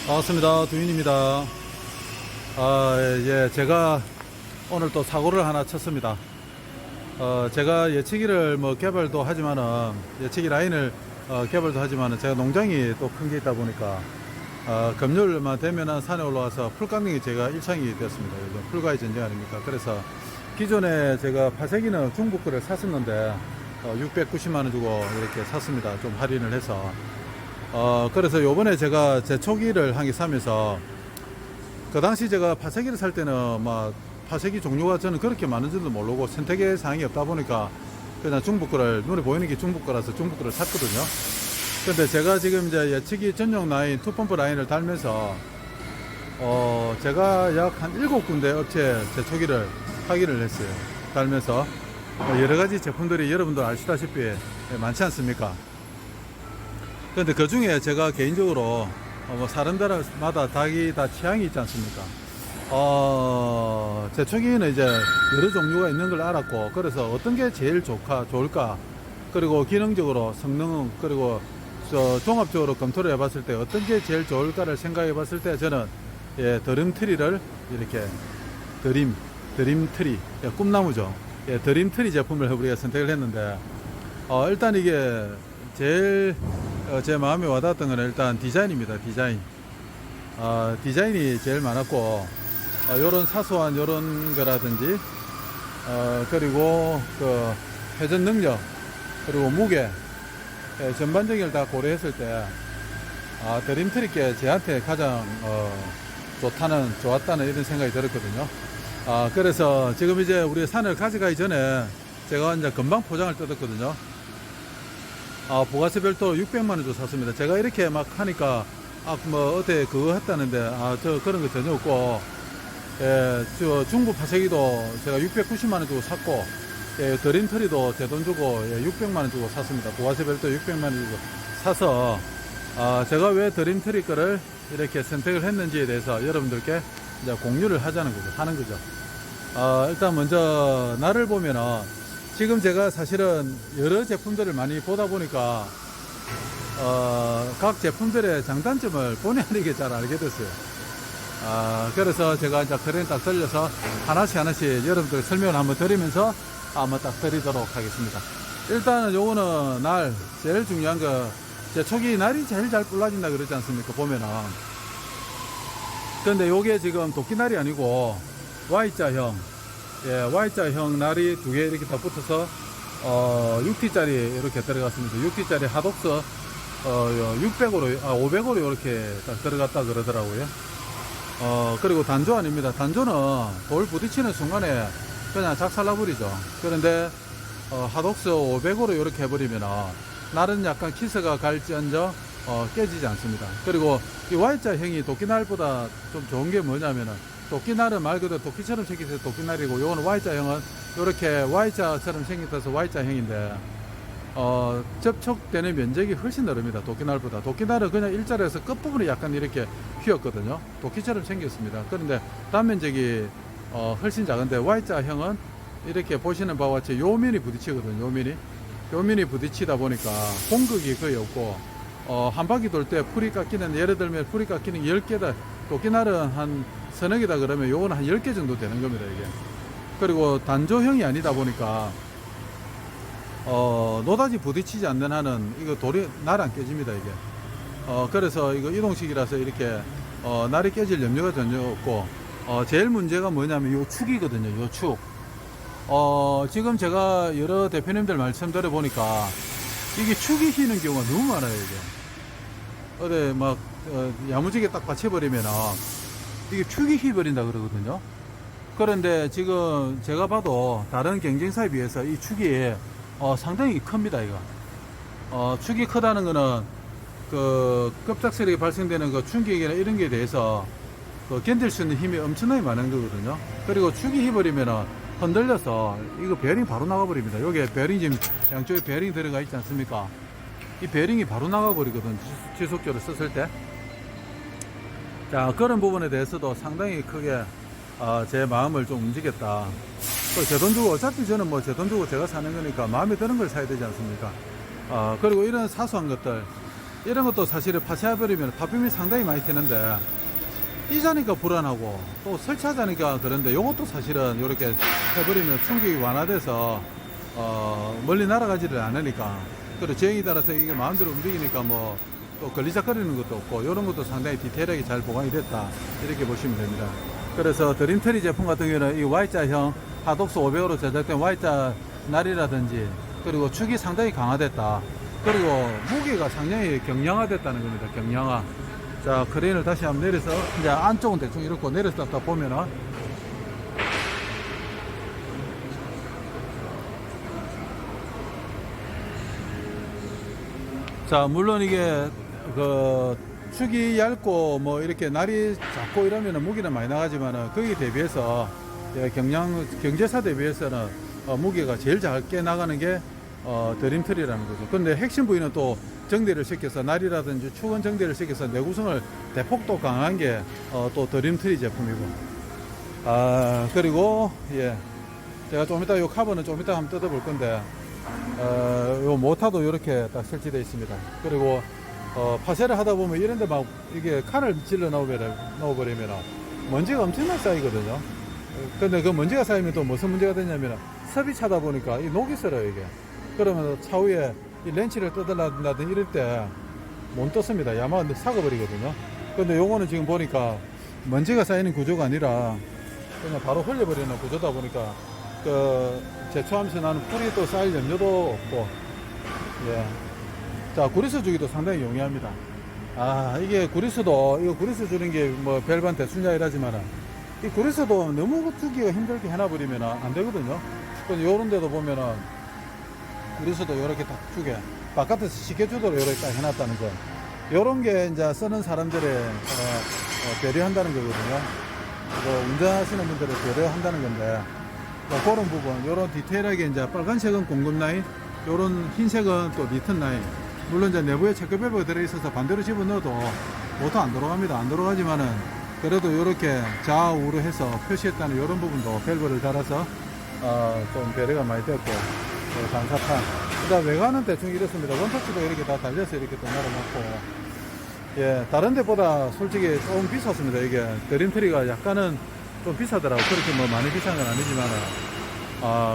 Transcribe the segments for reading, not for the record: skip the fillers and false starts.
반갑습니다. 두인입니다. 예, 제가 오늘 또 사고를 하나 쳤습니다. 제가 예치기를 뭐 개발도 하지만은, 예치기 라인을 개발도 하지만은, 제가 농장이 또 큰 게 있다 보니까, 금요일만 되면은 산에 올라와서 풀감경이 제가 일상이 되었습니다. 요즘 풀과의 전쟁 아닙니까? 그래서 기존에 제가 파쇄기는 중국 거를 샀었는데, 690만원 주고 이렇게 샀습니다. 좀 할인을 해서. 그래서 요번에 제가 제초기를 한 개 사면서, 그 당시 제가 파쇄기를 살 때는 막 파쇄기 종류가 저는 그렇게 많은 줄도 모르고 선택의 사항이 없다 보니까 그냥 중국 거를, 눈에 보이는 게 중국 거라서 중국 거를 샀거든요. 근데 제가 지금 이제 예치기 전용 라인, 투펌프 라인을 달면서 제가 약 한 7군데 업체 제초기를 확인을 했어요. 달면서 여러 가지 제품들이 여러분들 아시다시피 많지 않습니까? 그런데 그 중에 제가 개인적으로 뭐 사람들마다 다 취향이 있지 않습니까? 제초기는 이제 여러 종류가 있는 걸 알았고, 그래서 어떤 게 제일 좋을까, 그리고 기능적으로 성능, 그리고 종합적으로 검토를 해봤을 때 어떤 게 제일 좋을까를 생각해봤을 때 저는 드림트리를 이렇게 드림트리, 꿈나무죠. 드림트리 제품을 우리가 선택을 했는데, 일단 이게 제일 제 마음에 와닿았던 건 일단 디자인입니다. 디자인이 제일 많았고, 요런 사소한 요런 거라든지, 그리고 그 회전 능력, 그리고 무게, 전반적인 걸 다 고려했을 때, 드림트리께 저한테 가장 좋았다는 이런 생각이 들었거든요. 그래서 지금 이제 우리 산을 가져가기 전에 제가 이제 금방 포장을 뜯었거든요. 부가세 별도 600만원 주고 샀습니다. 제가 이렇게 막 하니까, 뭐, 어때, 그거 했다는데, 저 그런 거 전혀 없고, 저 중국 파쇄기도 제가 690만원 주고 샀고, 드림트리도 제 돈 주고, 600만원 주고 샀습니다. 부가세 별도 600만원 주고 사서, 제가 왜 드림트리 거를 이렇게 선택을 했는지에 대해서 여러분들께 이제 공유를 하는 거죠. 일단 먼저, 나를 보면은, 지금 제가 사실은 여러 제품들을 많이 보다 보니까 각 제품들의 장단점을 본의 아니게 잘 알게 됐어요. 그래서 제가 이제 그래 딱 들려서 하나씩 여러분들 설명을 한번 드리면서 한번 딱 드리도록 하겠습니다. 일단은 요거는 제일 중요한 거, 제초기 날이 제일 잘 불러진다 그러지 않습니까? 보면은. 근데 요게 지금 도끼날이 아니고 Y자형, Y자형 날이 두 개 이렇게 다 붙어서 6T짜리 이렇게 들어갔습니다. 6T짜리 하독서 600으로 500으로 이렇게 딱 들어갔다 그러더라고요. 그리고 단조 아닙니다. 단조는 돌 부딪히는 순간에 그냥 작살나버리죠. 그런데 하독서 500으로 이렇게 해버리면 날은 약간 키스가 갈지언정 깨지지 않습니다. 그리고 이 Y자형이 도끼날보다 좀 좋은 게 뭐냐면은, 도끼날은 말 그대로 도끼처럼 생겨서 도끼날이고, 요거는 Y자형은 이렇게 Y자처럼 생겨서 Y자형인데, 접촉되는 면적이 훨씬 넓습니다. 도끼날보다. 도끼날은 그냥 일자리에서 끝부분이 약간 이렇게 휘었거든요. 도끼처럼 생겼습니다. 그런데 단면적이 훨씬 작은데, Y자형은 이렇게 보시는 바와 같이 요면이 부딪히거든요. 요면이 부딪히다 보니까 공극이 거의 없고, 한 바퀴 돌 때 풀이 깎이는, 예를 들면 풀이 깎이는 10개다. 도끼날은 한 서너 개다 그러면 요거는 한 10개 정도 되는 겁니다, 이게. 그리고 단조형이 아니다 보니까, 노다지 부딪히지 않는 한은 이거 날 안 깨집니다, 이게. 그래서 이거 이동식이라서 이렇게, 날이 깨질 염려가 전혀 없고, 제일 문제가 뭐냐면 요 축이거든요, 요 축. 지금 제가 여러 대표님들 말씀드려 보니까, 이게 축이 휘는 경우가 너무 많아요, 이게. 어디 막, 야무지게 딱 받쳐버리면, 이게 축이 휘버린다 그러거든요. 그런데 지금 제가 봐도 다른 경쟁사에 비해서 이 축이, 상당히 큽니다, 이거. 축이 크다는 거는, 급작스럽게 발생되는 그 충격이나 이런 게 대해서, 견딜 수 있는 힘이 엄청나게 많은 거거든요. 그리고 축이 휘버리면은, 흔들려서 이거 베어링 바로 나가버립니다. 여기에 베어링 지금 양쪽에 베어링 들어가 있지 않습니까? 이 베어링이 바로 나가버리거든, 지속적으로 썼을 때. 자, 그런 부분에 대해서도 상당히 크게 제 마음을 좀 움직였다. 제 돈 주고, 어차피 저는 뭐 제 돈 주고 제가 사는 거니까 마음에 드는 걸 사야 되지 않습니까? 그리고 이런 사소한 것들, 이런 것도 사실은 파쇄해버리면 파품이 상당히 많이 튀는데, 뛰자니까 불안하고 또 설치하자니까 그런데 요것도 사실은 이렇게 해버리면 충격이 완화돼서 멀리 날아가지를 않으니까, 그리고 제형에 따라서 이게 마음대로 움직이니까 뭐 또 걸리적거리는 것도 없고, 이런 것도 상당히 디테일하게 잘 보관이 됐다, 이렇게 보시면 됩니다. 그래서 드림트리 제품 같은 경우는 이 Y자형 하독스 500으로 제작된 Y자 날이라든지, 그리고 축이 상당히 강화됐다, 그리고 무게가 상당히 경량화됐다는 겁니다. 경량화. 자, 크레인을 다시 한번 내려서 이제 안쪽은 대충 이렇게 내려서 딱 보면은, 자, 물론 이게 그 축이 얇고 뭐 이렇게 날이 작고 이러면은 무게는 많이 나가지만은, 거기에 대비해서 경제사 대비해서는 무게가 제일 작게 나가는 게 드림트리라는 거죠. 근데 핵심 부위는 또 정대를 시켜서, 날이라든지 축은 정대를 시켜서 내구성을 대폭도 강한 게 또 드림트리 제품이고, 그리고 예, 제가 좀 이따 요 카버는 좀 이따 한번 뜯어볼 건데, 요 모터도 이렇게 딱 설치되어 있습니다. 그리고 파쇄를 하다 보면 이런데 막 이게 칼을 찔러 넣어버리면 먼지가 엄청나게 쌓이거든요. 근데 그 먼지가 쌓이면 또 무슨 문제가 되냐면, 섭이 차다 보니까 이 녹이 슬어요, 이게. 그러면 차후에 이 렌치를 뜯으려든지 이럴 때 못 떴습니다. 야마가 삭아버리거든요. 근데 요거는 지금 보니까 먼지가 쌓이는 구조가 아니라 그냥 바로 흘려버리는 구조다 보니까, 그 제초하면서 나는 풀이 또 쌓일 염려도 없고, 예. 자, 구리스 주기도 상당히 용이합니다. 이게 구리스도, 이거 구리스 주는 게 뭐 별반 대수냐 이라지만은, 이 구리스도 너무 주기가 힘들게 해놔버리면 안 되거든요. 근데 요런 데도 보면은 구리스도 요렇게 딱 주게 바깥에서 쉽게 주도록 요렇게 딱 해놨다는 거, 요런 게 이제 쓰는 사람들의 배려한다는 거거든요. 운전하시는 분들을 배려한다는 건데, 그런 부분, 요런 디테일하게 이제 빨간색은 공급 라인, 요런 흰색은 또 리턴 라인. 물론 이제 내부에 체크 밸브가 들어있어서 반대로 집어넣어도 모터 안 돌아갑니다. 안 돌아가지만은, 그래도 이렇게 좌우로 해서 표시했다는 이런 부분도 밸브를 달아서 좀 배려가 많이 됐고, 단사판. 그다음 외관은 대충 이렇습니다. 원터치도 이렇게 다 달려서 이렇게 또 날아놓고, 예, 다른 데보다 솔직히 조금 비쌌습니다. 이게 드림트리가 약간은 좀 비싸더라고. 그렇게 뭐 많이 비싼 건 아니지만은,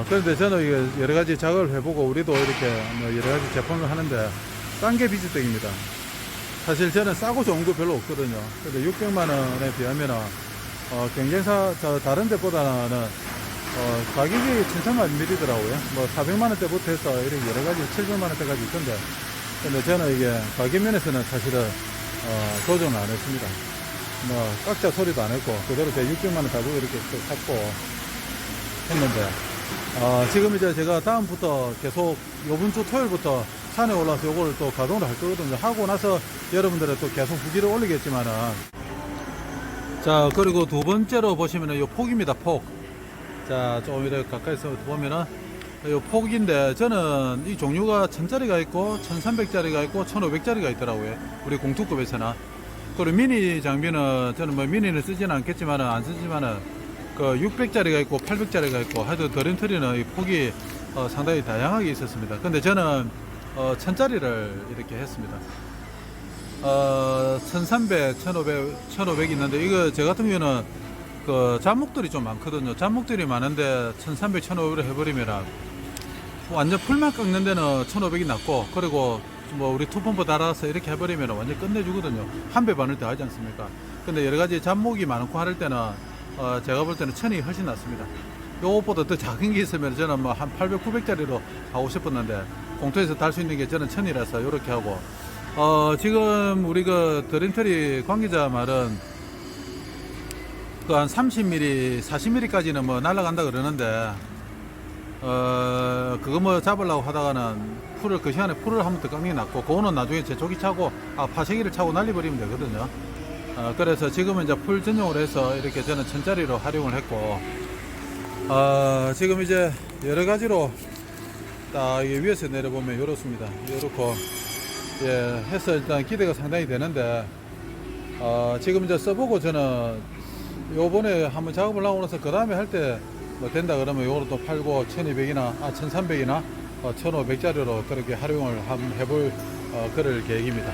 그런데 저는 이게 여러 가지 작업을 해보고, 우리도 이렇게 뭐 여러 가지 제품을 하는데, 싼 게 비지떡입니다. 사실 저는 싸고 좋은 거 별로 없거든요. 근데 600만 원에 비하면은, 경쟁사, 다른 데보다는, 가격이 천천만 밀리더라고요. 뭐 400만 원대부터 해서 이렇게 여러 가지 700만 원대까지 있던데, 근데 저는 이게 가격 면에서는 사실은, 도전을 안 했습니다. 뭐, 깎자 소리도 안 했고, 그대로 제 600만 원 가지고 이렇게 또 샀고 했는데, 지금 이제 제가 다음부터 계속 요번 주 토요일부터 산에 올라서 요걸 또 가동을 할 거거든요. 하고 나서 여러분들은 또 계속 후기를 올리겠지만은, 자, 그리고 두 번째로 보시면은 요 폭입니다, 폭. 자, 좀 이렇게 가까이서 보면은 요 폭인데, 저는 이 종류가 1000짜리가 있고 1300짜리가 있고 1500짜리가 있더라고요. 우리 공투급에서나. 그리고 미니 장비는 저는 뭐 미니는 쓰지는 않겠지만은, 안 쓰지만은 그 600짜리가 있고 800짜리가 있고, 하여튼 드림트리는 이 폭이 상당히 다양하게 있었습니다. 근데 저는 1000짜리를 이렇게 했습니다. 1300, 1500 있는데, 이거 저 같은 경우는 그 잡목들이 좀 많거든요. 잡목들이 많은데 1300, 1500을 해버리면 완전 풀만 깎는 데는 1500이 낫고, 그리고 뭐 우리 투펌프 달아서 이렇게 해버리면 완전 끝내주거든요. 한 배 반을 더 하지 않습니까? 근데 여러 가지 잡목이 많고 할 때는 제가 볼 때는 1000이 훨씬 낫습니다. 요것보다 더 작은 게 있으면 저는 뭐 한 800, 900짜리로 하고 싶었는데, 공터에서 달 수 있는 게 저는 1000이라서 이렇게 하고, 지금 우리 그 드림트리 관계자 말은 그 한 30mm, 40mm까지는 뭐 날아간다 그러는데, 그거 뭐 잡으려고 하다가는 그 시간에 풀을 한 번 더 깎는 게 낫고, 그거는 나중에 제초기 차고, 파쇄기를 차고 날려버리면 되거든요. 그래서 지금은 이제 풀 전용으로 해서 이렇게 저는 1000짜리로 활용을 했고, 지금 이제 여러 가지로 딱 위에서 내려보면 이렇습니다. 이렇고, 예, 해서 일단 기대가 상당히 되는데, 지금 이제 써보고 저는 요번에 한번 작업을 하고 나서 그 다음에 할 때 뭐 된다 그러면 요거를 또 팔고 1200이나 1300이나 1500짜리로 그렇게 활용을 한번 해볼 그럴 계획입니다.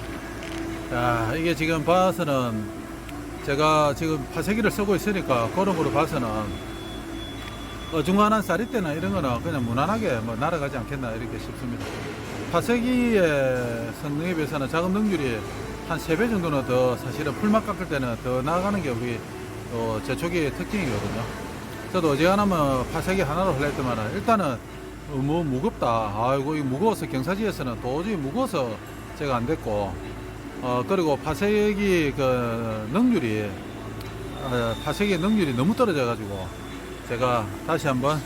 자, 이게 지금 봐서는 제가 지금 파쇄기를 쓰고 있으니까 그런 거로 봐서는 어중간한 쌀이대나 이런 거는 그냥 무난하게 뭐 날아가지 않겠나 이렇게 싶습니다. 파쇄기의 성능에 비해서는 작업 능률이 한 3배 정도는 더 사실은 풀맛 깎을 때는 더 나아가는 게 우리 제초기의 특징이거든요. 저도 어지간하면 파쇄기 하나로 하려 했더만 일단은 뭐 무겁다. 아이고 이거 무거워서 경사지에서는 도저히 무거워서 제가 안 됐고 그리고 파쇄기 그 능률이 파쇄기 능률이 너무 떨어져 가지고 제가 다시 한번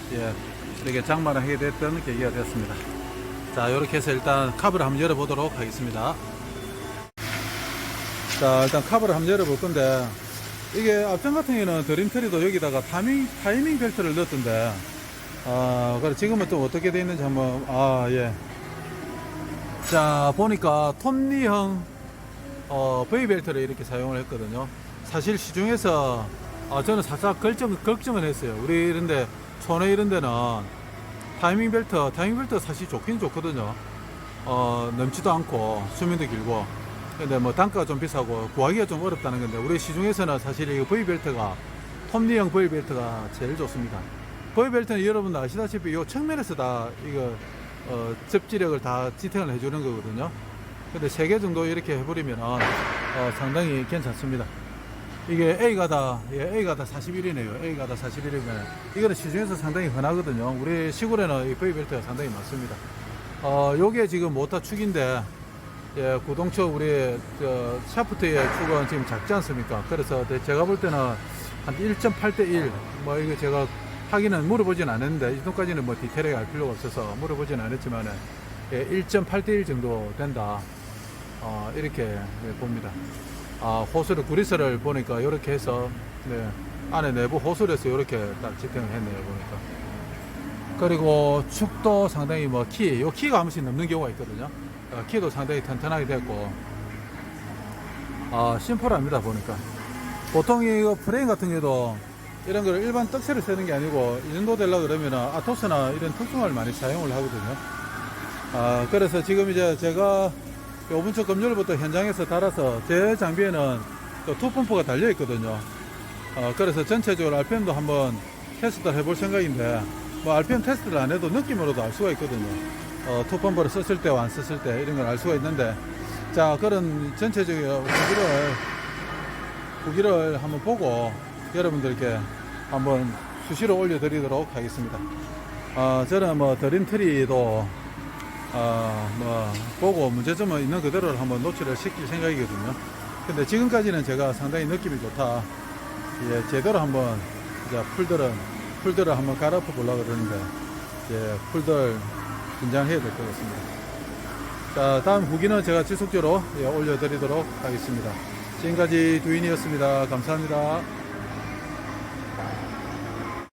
이렇게 장만을 하게 됐던 계기가 됐습니다. 자, 이렇게 해서 일단 카브를 한번 열어보도록 하겠습니다. 자, 일단 카브를 한번 열어볼 건데 이게 앞전 같은 경우는 드림트리도 여기다가 타이밍 벨트를 넣었던데 그래 지금은 또 어떻게 되어 있는지 한번 자, 보니까 톱니형 V벨트를 이렇게 사용을 했거든요. 사실 시중에서 저는 살짝 걱정을 했어요. 우리 이런데 촌에 이런 데는 타이밍 벨트 사실 좋긴 좋거든요. 넘지도 않고 수명도 길고. 근데 뭐 단가가 좀 비싸고 구하기가 좀 어렵다는 건데 우리 시중에서는 사실 이 V벨트가 톱니형 V벨트가 제일 좋습니다. V벨트는 여러분들 아시다시피 이 측면에서 다 이거 접지력을 다 지탱을 해주는 거거든요. 근데 3개 정도 이렇게 해버리면 상당히 괜찮습니다. 이게 A가 다 41이네요. A가 다 41이면 이거는 시중에서 상당히 흔하거든요. 우리 시골에는 이 V벨트가 상당히 많습니다. 요게 지금 모터 축인데 구동축 우리 샤프트의 축은 지금 작지 않습니까? 그래서 제가 볼 때는 한 1.8대1 뭐 이거 제가 하기는 물어보진 않았는데 이 정도까지는 뭐 디테일하게 알 필요가 없어서 물어보진 않았지만 1.8대1 정도 된다. 이렇게 봅니다. 호스를 구리스를 보니까 이렇게 해서 안에 내부 호스에서 이렇게 딱 지탱을 했네요. 보니까. 그리고 축도 상당히 요 키가 한 번씩 넘는 경우가 있거든요. 키도 상당히 튼튼하게 됐고 심플합니다. 보니까 보통 이거 프레임 같은 경우도 이런 걸 일반 떡새를 쓰는 게 아니고 이 정도 되려고 그러면 아토스나 이런 특종을 많이 사용을 하거든요. 그래서 지금 이제 제가 요번 주 금요일부터 현장에서 달아서 제 장비에는 또 투펌프가 달려 있거든요. 그래서 전체적으로 RPM도 한번 테스트를 해볼 생각인데 뭐 RPM 테스트를 안 해도 느낌으로도 알 수가 있거든요. 투펌프를 썼을 때와 안 썼을 때 이런 걸 알 수가 있는데 자, 그런 전체적인 후기를 한번 보고 여러분들께 한번 수시로 올려드리도록 하겠습니다. 저는 뭐 드림트리도 뭐 보고 문제점은 있는 그대로 한번 노출을 시킬 생각이거든요. 근데 지금까지는 제가 상당히 느낌이 좋다. 제대로 한번 이제 풀들을 한번 갈아엎어 보려고 그러는데 풀들 긴장해야 될 것 같습니다. 자, 다음 후기는 제가 지속적으로 올려드리도록 하겠습니다. 지금까지 두인이었습니다. 감사합니다.